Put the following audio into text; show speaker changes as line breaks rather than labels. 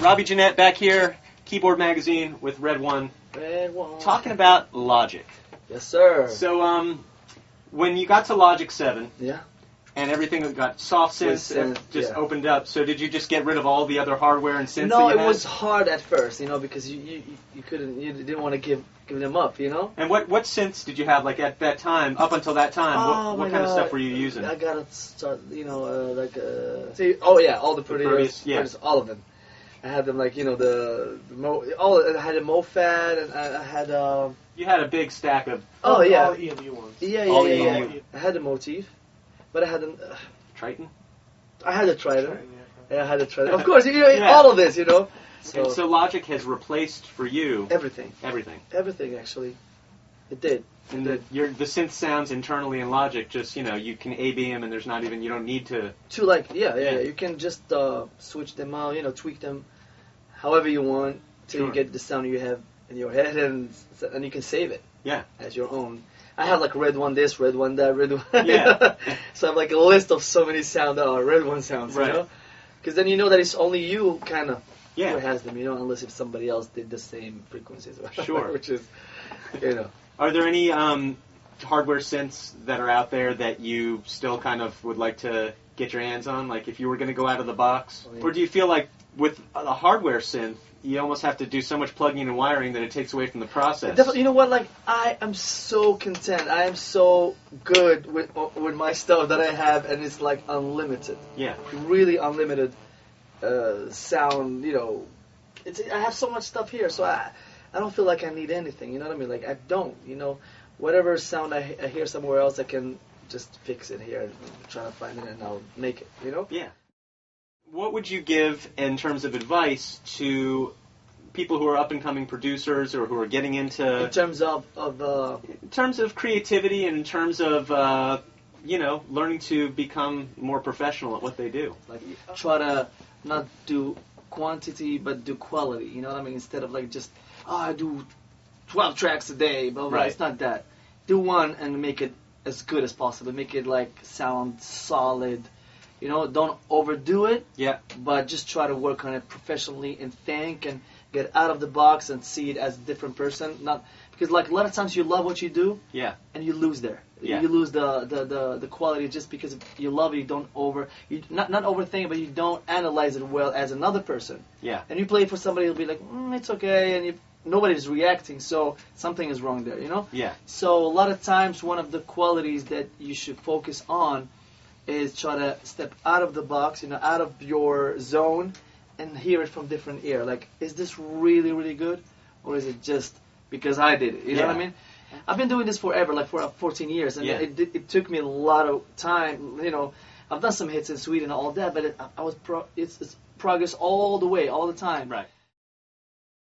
Robbie Gennet back here, Keyboard Magazine with RedOne, talking about Logic.
Yes, sir.
So, when you got to Logic 7,
yeah,
and everything got soft synths just opened up, so did you just get rid of all the other hardware and synths?
No,
that you
it
had?
was hard at first, because you didn't want to give them up,
And what synths did you have, like, at that time, up until that time? What kind of stuff were you using?
I gotta start, all the prettiest, all of them. I had them, like, I had a MoFad, and I had
You had a big stack of
all
EMU ones.
Yeah. I had a Motif, but I had a
Triton.
I had a Triton. Yeah, I had a Triton. Of course, all of this,
So Logic has replaced for you
everything. Everything, actually, it did.
And the synth sounds internally in Logic, just you can A/B them, and there's not even you don't need to.
You can just switch them out, tweak them, however you want till you get the sound you have in your head, and you can save it.
Yeah.
As your own. I have like RedOne this, RedOne that, RedOne.
Yeah.
So I have like a list of so many sounds that are RedOne sounds,
right.
Because then you know that it's only you kind of
who
has them, unless if somebody else did the same frequencies.
Sure.
Which is,
Are there any hardware synths that are out there that you still kind of would like to get your hands on? Like if you were going to go out of the box? Or do you feel like with a hardware synth, you almost have to do so much plugging and wiring that it takes away from the process?
Definitely. You know what? Like I am so content. I am so good with my stuff that I have, and it's like unlimited.
Yeah.
Really unlimited sound. I have so much stuff here, so I don't feel like I need anything. You know what I mean? Like I don't. Whatever sound I hear somewhere else, I can just fix it here and try to find it, and I'll make it.
Yeah. What would you give in terms of advice to people who are up-and-coming producers or who are getting into...
In terms of
in terms of creativity and in terms of, learning to become more professional at what they do.
Like, try to not do quantity, but do quality. You know what I mean? Instead of, like, just, I do 12 tracks a day, blah, blah, blah.
Right.
It's not that. Do one and make it as good as possible. Make it, like, sound solid. Don't overdo it.
Yeah.
But just try to work on it professionally and think and get out of the box and see it as a different person. Not because like a lot of times you love what you do.
Yeah.
And you lose there.
Yeah.
You lose the quality just because you love it. You don't not overthink it, but you don't analyze it well as another person.
Yeah.
And you play it for somebody who'll be like, it's okay, and nobody's reacting, so something is wrong there.
Yeah.
So a lot of times one of the qualities that you should focus on is try to step out of the box, out of your zone, and hear it from different ear. Like, is this really, really good, or is it just because I did it? You know what I mean? I've been doing this forever, like for 14 years, and it took me a lot of time. I've done some hits in Sweden and all that, but it's progress all the way, all the time.
Right.